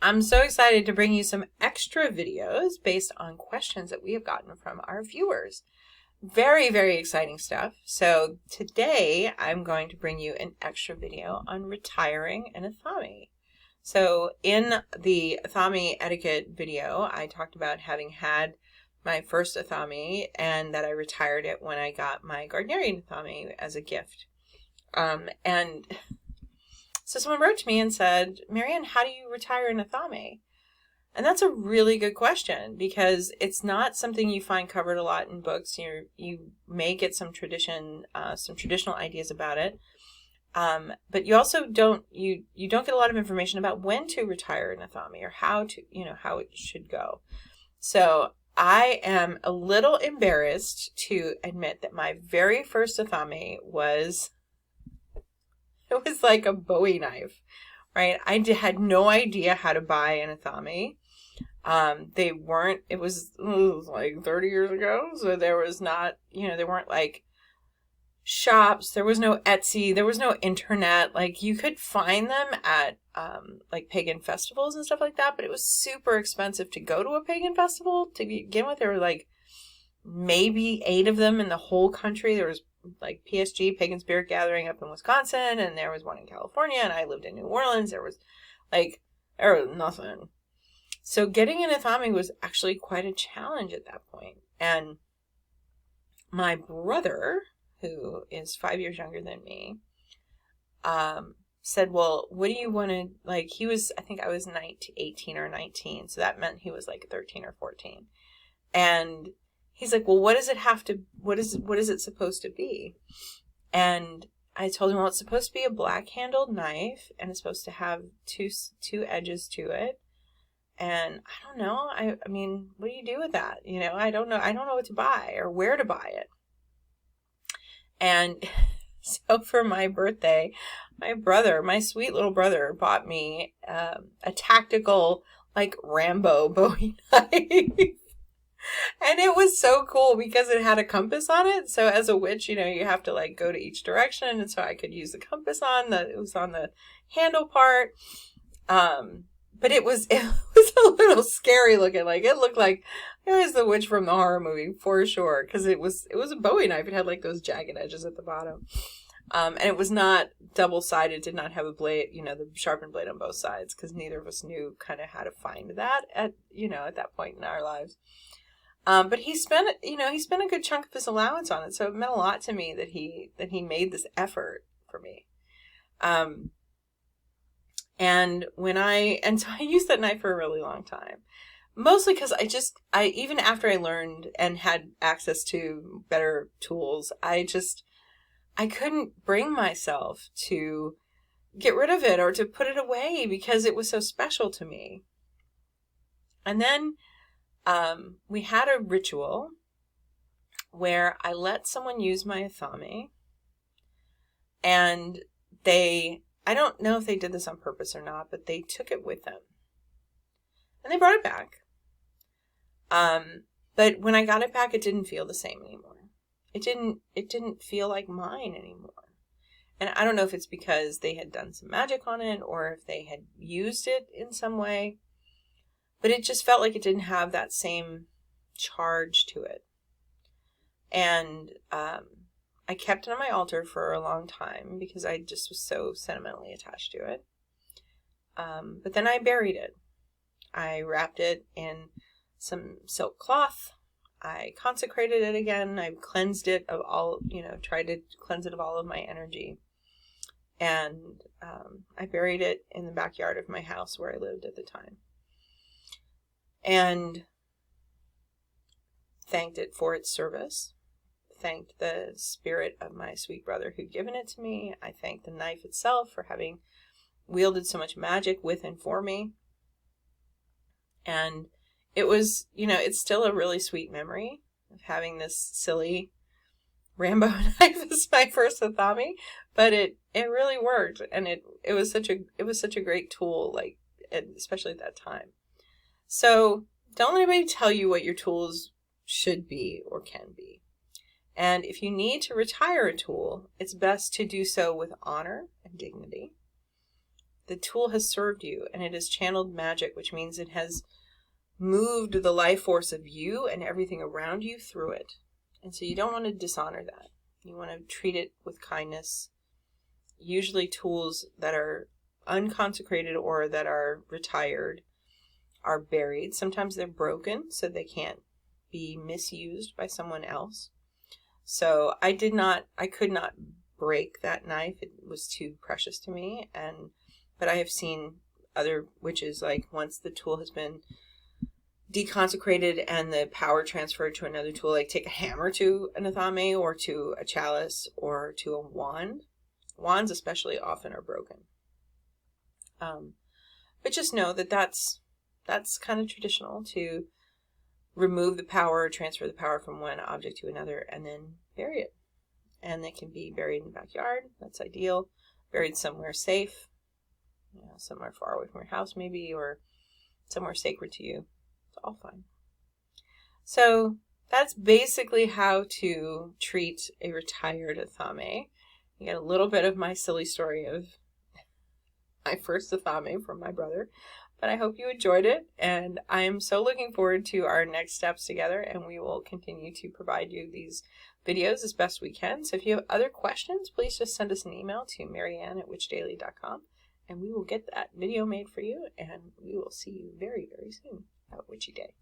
I'm so excited to bring you some extra videos based on questions that we have gotten from our viewers. Very, very exciting stuff. So today I'm going to bring you an extra video on retiring an Athame. So in the Athame etiquette video, I talked about having had my first Athame and that I retired it when I got my Gardnerian Athame as a gift. And so someone wrote to me and said, Marianne, how do you retire an Athame? And that's a really good question because it's not something you find covered a lot in books. You may get some traditional ideas about it, but you also don't get a lot of information about when to retire an Athame or how it should go. So I am a little embarrassed to admit that my very first Athame was like a Bowie knife, right? I had no idea how to buy an Athame. It was like 30 years ago. So there was not, there weren't like shops. There was no Etsy. There was no internet. Like you could find them at, like pagan festivals and stuff like that, but it was super expensive to go to a pagan festival to begin with. There were like maybe 8 of them in the whole country. There was like PSG, Pagan Spirit Gathering up in Wisconsin, and there was one in California, and I lived in New Orleans. There was nothing. So getting an Athame was actually quite a challenge at that point. And my brother, who is 5 years younger than me, said, well, what do you want to, like, I think I was 18 or 19, so that meant he was like 13 or 14. And he's like, well, what is it supposed to be? And I told him, well, it's supposed to be a black handled knife and it's supposed to have two edges to it. And I don't know. I mean, what do you do with that? I don't know. I don't know what to buy or where to buy it. And so for my birthday, my sweet little brother bought me a tactical, like Rambo Bowie knife. And it was so cool because it had a compass on it. So as a witch, you have to like go to each direction. And so I could use the compass it was on the handle part. But it was a little scary looking. Like it looked like it was the witch from the horror movie for sure. Cause it was a Bowie knife. It had like those jagged edges at the bottom. And it was not double-sided, did not have a blade, the sharpened blade on both sides. Cause neither of us knew kind of how to find that at that point in our lives. But he spent a good chunk of his allowance on it. So it meant a lot to me that he made this effort for me. And so I used that knife for a really long time, mostly because even after I learned and had access to better tools, I couldn't bring myself to get rid of it or to put it away because it was so special to me. And then we had a ritual where I let someone use my Athame, and I don't know if they did this on purpose or not, but they took it with them and they brought it back. But when I got it back, it didn't feel the same anymore. It didn't feel like mine anymore. And I don't know if it's because they had done some magic on it or if they had used it in some way. But it just felt like it didn't have that same charge to it. And I kept it on my altar for a long time because I just was so sentimentally attached to it. But then I buried it. I wrapped it in some silk cloth. I consecrated it again. I cleansed it of all, tried to cleanse it of all of my energy. And I buried it in the backyard of my house where I lived at the time. And thanked it for its service. Thanked the spirit of my sweet brother who'd given it to me. I thanked the knife itself for having wielded so much magic with and for me. And it was, it's still a really sweet memory of having this silly Rambo knife as my first Athame, but it really worked, and it was such a great tool, like especially at that time. So don't let anybody tell you what your tools should be or can be. And if you need to retire a tool, it's best to do so with honor and dignity. the tool has served you and it has channeled magic, which means it has moved the life force of you and everything around you through it. And so you don't want to dishonor that. You want to treat it with kindness. Usually tools that are unconsecrated or that are retired are buried. Sometimes they're broken so they can't be misused by someone else. So I could not break that knife. It was too precious to me. But I have seen other witches, like once the tool has been deconsecrated and the power transferred to another tool, like take a hammer to an Athame or to a chalice or to a wand. Wands especially often are broken. But just know that that's kind of traditional, to remove the power, transfer the power from one object to another, and then bury it. And they can be buried in the backyard. That's ideal. Buried somewhere safe, somewhere far away from your house maybe, or somewhere sacred to you. It's all fine. So that's basically how to treat a retired Athame. You get a little bit of my silly story of my first Athame from my brother. But I hope you enjoyed it, and I am so looking forward to our next steps together, and we will continue to provide you these videos as best we can. So if you have other questions, please just send us an email to marianne@witchdaily.com, and we will get that video made for you, and we will see you very, very soon. Have a witchy day.